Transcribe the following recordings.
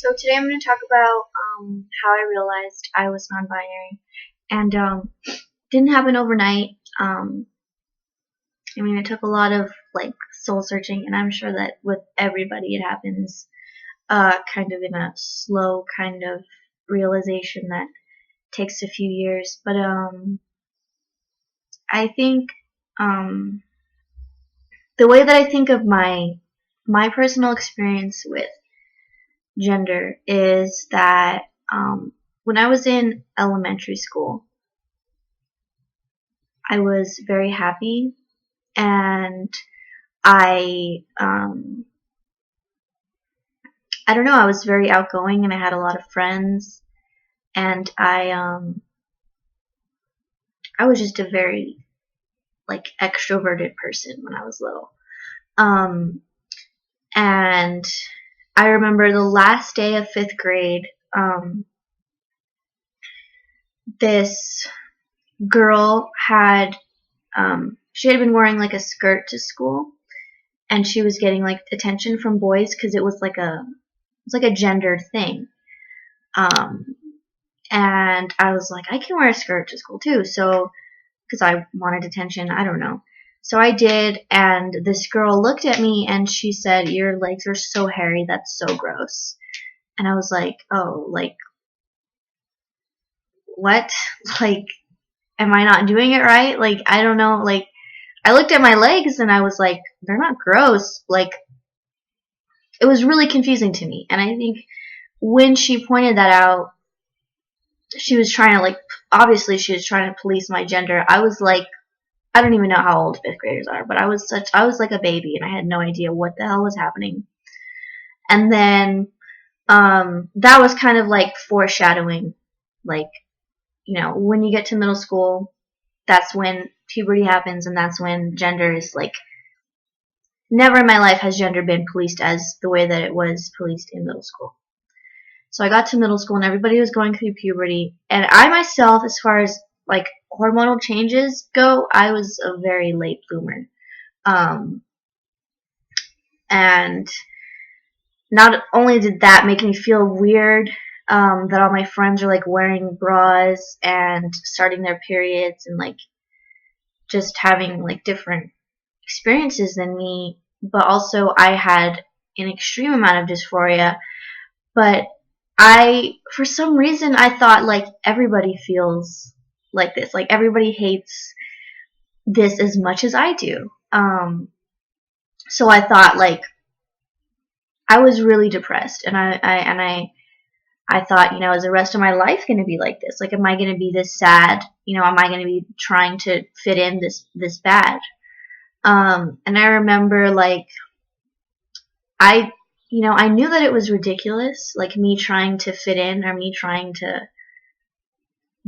So today I'm going to talk about how I realized I was non-binary, and didn't happen overnight. It took a lot of soul searching, and I'm sure that with everybody it happens, kind of in a slow kind of realization that takes a few years. But I think um, the way that I think of my personal experience with gender is that when I was in elementary school, I was very happy, and I don't know, I was very outgoing and I had a lot of friends, and I was just a very extroverted person when I was little. Um, and I remember the last day of 5th grade, this girl she had been wearing a skirt to school, and she was getting attention from boys because it was like a gendered thing. And I was like, I can wear a skirt to school too, so because I wanted attention, I don't know. So I did, and this girl looked at me and she said, "Your legs are so hairy, that's so gross." And I was like, oh, what? Am I not doing it right? I don't know. I looked at my legs and I was like, they're not gross. It was really confusing to me. And I think when she pointed that out, she was trying to, obviously she was trying to police my gender. I was like, I don't even know how old 5th graders are, but I was like a baby and I had no idea what the hell was happening. And then, that was kind of foreshadowing, when you get to middle school, that's when puberty happens, and that's when gender is never in my life has gender been policed as the way that it was policed in middle school. So I got to middle school and everybody was going through puberty, and I myself, as far as hormonal changes go, I was a very late bloomer. And not only did that make me feel weird, that all my friends are wearing bras and starting their periods and just having different experiences than me, but also I had an extreme amount of dysphoria. But for some reason, I thought everybody feels like this, everybody hates this as much as I do. So I thought I was really depressed, and I thought, is the rest of my life going to be like this? Am I going to be this sad? Am I going to be trying to fit in this bad? And I remember I knew that it was ridiculous, me trying to fit in, or me trying to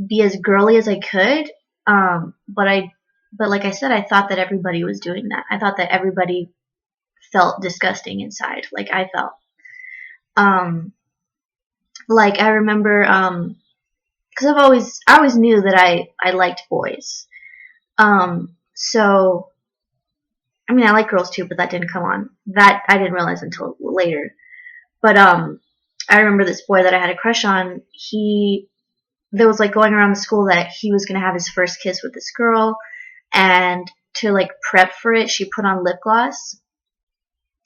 be as girly as I could. But like I said, I thought that everybody was doing that. I thought that everybody felt disgusting inside, like I felt. I remember, because I always knew that I liked boys. So, I like girls too, but that didn't come on. That I didn't realize until later. But, I remember this boy that I had a crush on, there was going around the school that he was going to have his first kiss with this girl, and to prep for it, she put on lip gloss.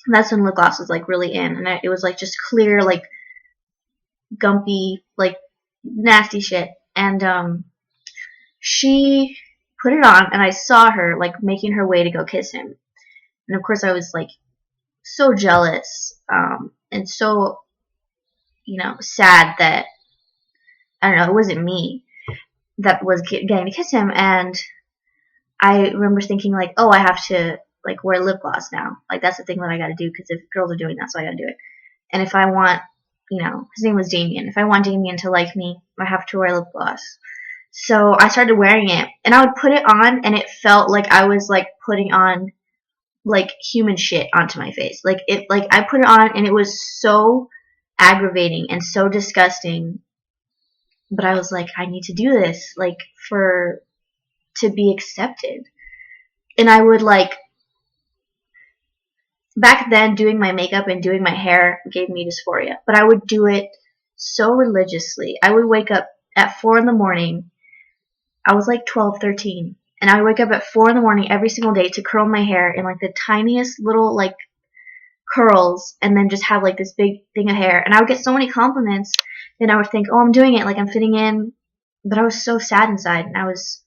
And that's when lip gloss was really in, and it was just clear, gumpy, nasty shit. And she put it on, and I saw her making her way to go kiss him. And of course I was so jealous, and so sad that, I don't know, it wasn't me that was getting to kiss him. And I remember thinking oh, I have to wear lip gloss now. That's the thing that I got to do, because if girls are doing that, so I got to do it. And if I want, his name was Damien. If I want Damien to like me, I have to wear lip gloss. So I started wearing it, and I would put it on, and it felt like I was putting on human shit onto my face. I put it on, and it was so aggravating and so disgusting. But I was I need to do this, to be accepted. And I would back then, doing my makeup and doing my hair gave me dysphoria, but I would do it so religiously. I would wake up at 4 in the morning. I was like 12, 13, and I would wake up at 4 in the morning every single day to curl my hair in like the tiniest little like curls, and then just have like this big thing of hair. And I would get so many compliments, and I would think, oh, I'm doing it, like I'm fitting in. But I was so sad inside, and I was,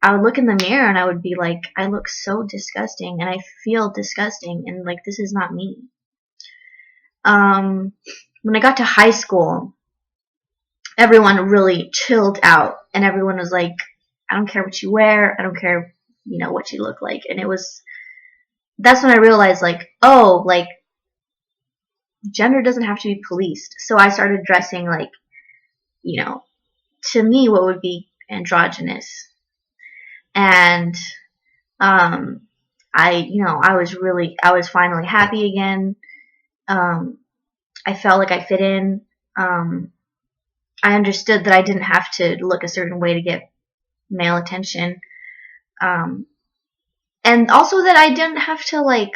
I would look in the mirror and I would be like, I look so disgusting, and I feel disgusting, and like this is not me. When I got to high school, everyone really chilled out, and everyone was like, I don't care what you wear, I don't care, what you look like. And that's when I realized, like, oh, like, gender doesn't have to be policed. So I started dressing like, to me, what would be androgynous. And I was finally happy again. I felt like I fit in. I understood that I didn't have to look a certain way to get male attention. And also that I didn't have to, like,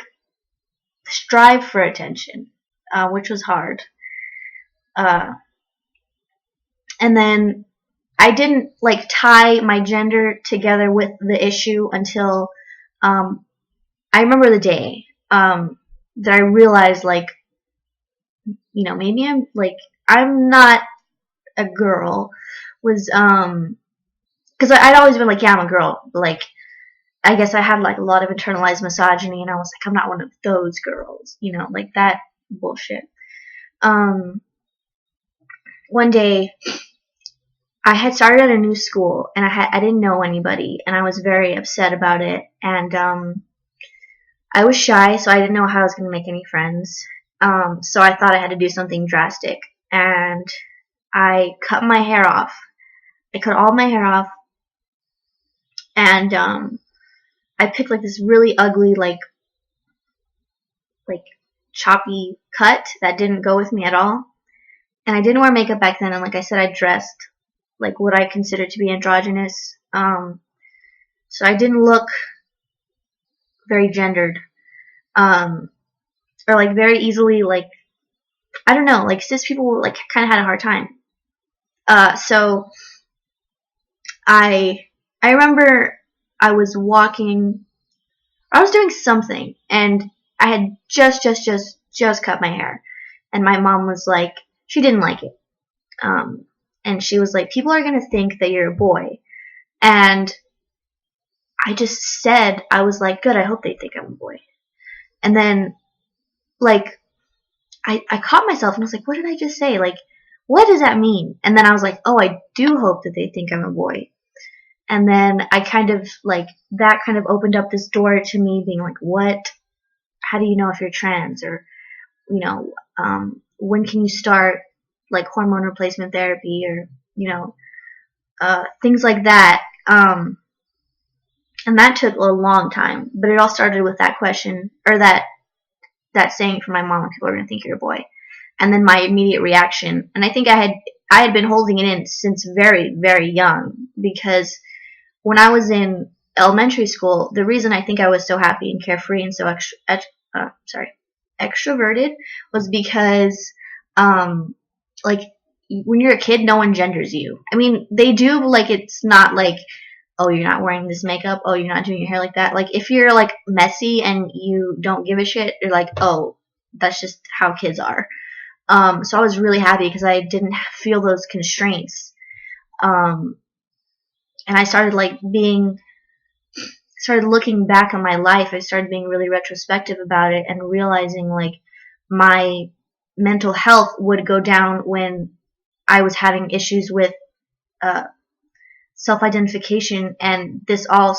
strive for attention, which was hard. And then I didn't, like, tie my gender together with the issue until I remember the day that I realized, like, maybe I'm not a girl. Was because I'd always been like, yeah, I'm a girl, but like I guess I had like a lot of internalized misogyny, and I was like, I'm not one of those girls, like that bullshit. One day I had started at a new school, and I didn't know anybody, and I was very upset about it, and I was shy, so I didn't know how I was going to make any friends. So I thought I had to do something drastic, and I cut my hair off. I cut all my hair off, and I picked like this really ugly, like choppy cut that didn't go with me at all. And I didn't wear makeup back then, and like I said, I dressed like what I considered to be androgynous. So I didn't look very gendered, or like very easily, like, I don't know, like cis people like kind of had a hard time. So I remember I was walking, I was doing something, and I had just cut my hair, and my mom was like, she didn't like it, and she was like, people are gonna think that you're a boy, and I just said, I was like, good, I hope they think I'm a boy. And then, like, I caught myself, and I was like, what did I just say? Like, what does that mean? And then I was like, oh, I do hope that they think I'm a boy. And then I kind of, like, that kind of opened up this door to me being like, what? How do you know if you're trans? Or, when can you start, like, hormone replacement therapy? Or, things like that. And that took a long time. But it all started with that question, or that saying from my mom, people are going to think you're a boy. And then my immediate reaction, and I think I had been holding it in since very, very young, because when I was in elementary school, the reason I think I was so happy and carefree and so extroverted was because, like, when you're a kid, no one genders you. I mean, they do, but like, it's not like, oh, you're not wearing this makeup, oh, you're not doing your hair like that. Like, if you're like messy and you don't give a shit, you're like, oh, that's just how kids are. So I was really happy because I didn't feel those constraints. And I started started looking back on my life. I started being really retrospective about it and realizing like my mental health would go down when I was having issues with self-identification, and this all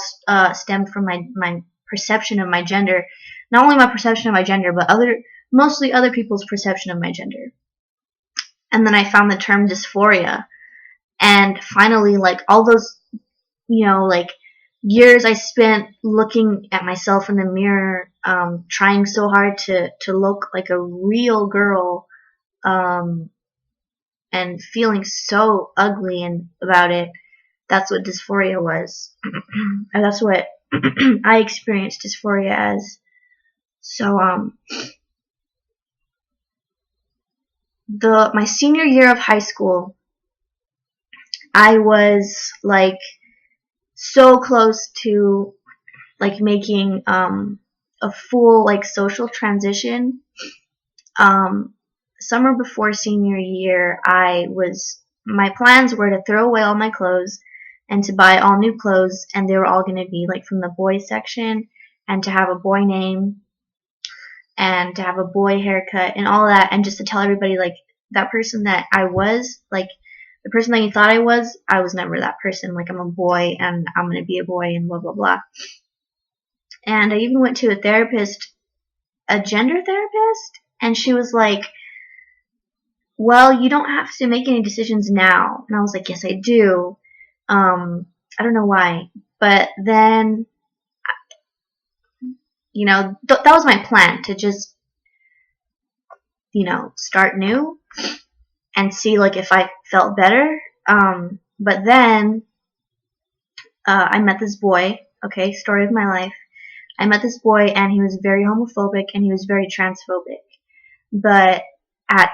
stemmed from my perception of my gender. Not only my perception of my gender, but mostly other people's perception of my gender. And then I found the term dysphoria, and finally, like, all those, like, years I spent looking at myself in the mirror, trying so hard to look like a real girl, and feeling so ugly about it. That's what dysphoria was. And that's what I experienced dysphoria as. So my senior year of high school, I was like so close to like making a full like social transition. Summer before senior year, my plans were to throw away all my clothes and to buy all new clothes, and they were all going to be like from the boys section, and to have a boy name and to have a boy haircut and all that, and just to tell everybody like that person that I was, like the person that you thought I was never that person. Like I'm a boy and I'm going to be a boy and blah blah blah. And I even went to a therapist, a gender therapist, and she was like, well, you don't have to make any decisions now. And I was like, yes, I do. I don't know why. But then, that was my plan, to just, start new and see, like, if I felt better. But then, I met this boy, okay, story of my life. I met this boy and he was very homophobic and he was very transphobic. But at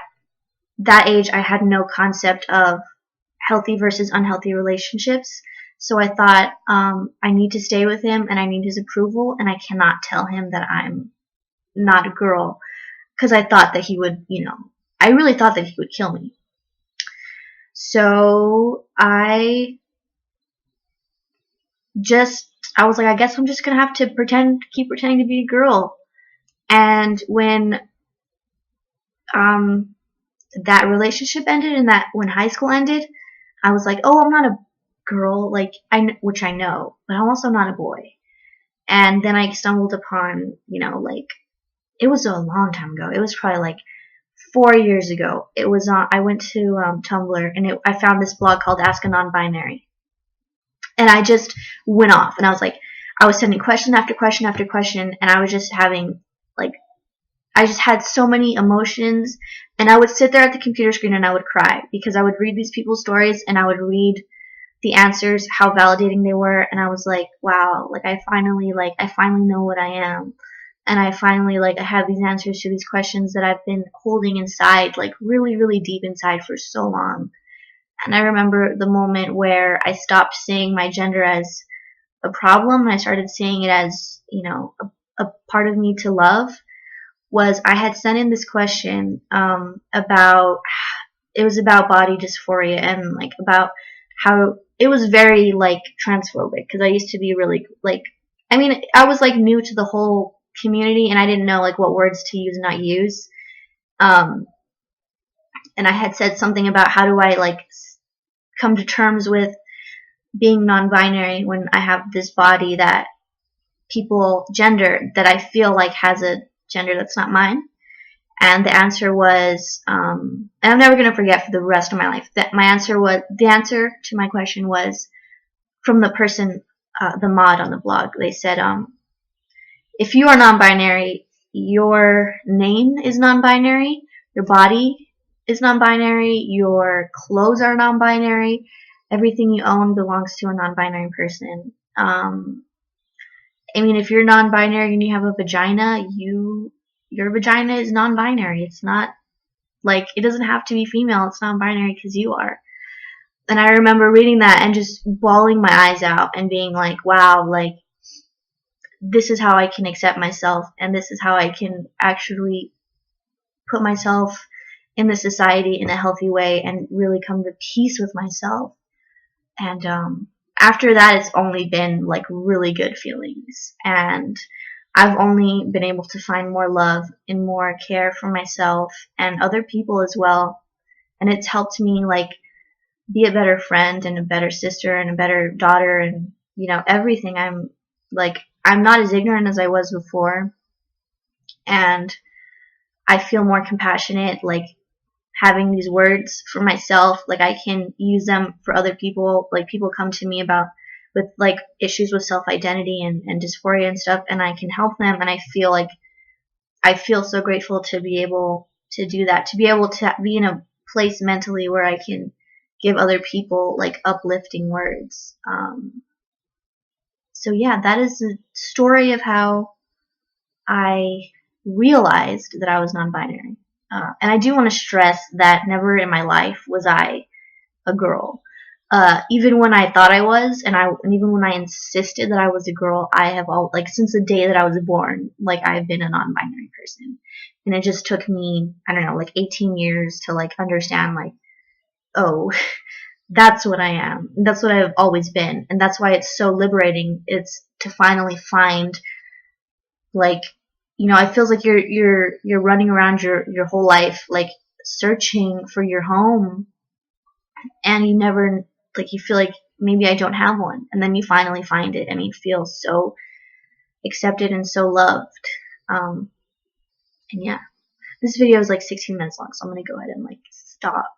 that age, I had no concept of healthy versus unhealthy relationships. So I thought, I need to stay with him and I need his approval, and I cannot tell him that I'm not a girl, because I thought that he would, I really thought that he would kill me. So I was like, I guess I'm just gonna have to keep pretending to be a girl. And when that relationship ended and when high school ended, I was like, oh, I'm not a girl, like which I know, but I'm also not a boy. And then I stumbled upon, like it was a long time ago. It was probably like 4 years ago. It was I went to Tumblr and I found this blog called Ask a Non-Binary, and I just went off and I was like, I was sending question after question after question, and I was just having like, I just had so many emotions, and I would sit there at the computer screen and I would cry because I would read these people's stories and I would read the answers, how validating they were, and I was like, wow, like I finally know what I am, and I finally I have these answers to these questions that I've been holding inside, like really, really deep inside for so long. And I remember the moment where I stopped seeing my gender as a problem and I started seeing it as, a part of me to love. Was I had sent in this question about, it was about body dysphoria and like about how it was very like transphobic, because I used to be really like, I mean, I was like new to the whole community and I didn't know like what words to use and not use. And I had said something about how do I like come to terms with being non-binary when I have this body that gender that I feel like has a gender that's not mine. And the answer was, and I'm never going to forget for the rest of my life, that the answer to my question was from the person, the mod on the blog. They said, if you are non-binary, your name is non-binary, your body is non-binary, your clothes are non-binary, everything you own belongs to a non-binary person. I mean, if you're non-binary and you have a vagina, your vagina is non-binary. It's not like, it doesn't have to be female. It's non-binary because you are. And I remember reading that and just bawling my eyes out and being like, wow, like this is how I can accept myself, and this is how I can actually put myself in the society in a healthy way and really come to peace with myself. And after that, it's only been like really good feelings, and I've only been able to find more love and more care for myself and other people as well. And it's helped me like be a better friend and a better sister and a better daughter and, everything. I'm not as ignorant as I was before. And I feel more compassionate, like having these words for myself, like I can use them for other people. Like people come to me with like issues with self-identity and dysphoria and stuff, and I can help them, and I feel so grateful to be able to do that, to be able to be in a place mentally where I can give other people like uplifting words. So yeah, that is the story of how I realized that I was non-binary. And I do want to stress that never in my life was I a girl. Even when I thought I was, and even when I insisted that I was a girl, I have all like since the day that I was born, like I've been a non-binary person, and it just took me, I don't know, like 18 years to like understand, like, oh, that's what I am. That's what I've always been, and that's why it's so liberating. It's to finally find, like, it feels like you're running around your whole life like searching for your home, and you never, like, you feel like maybe I don't have one, and then you finally find it and you feel so accepted and so loved. And yeah, this video is like 16 minutes long, so I'm gonna go ahead and like stop.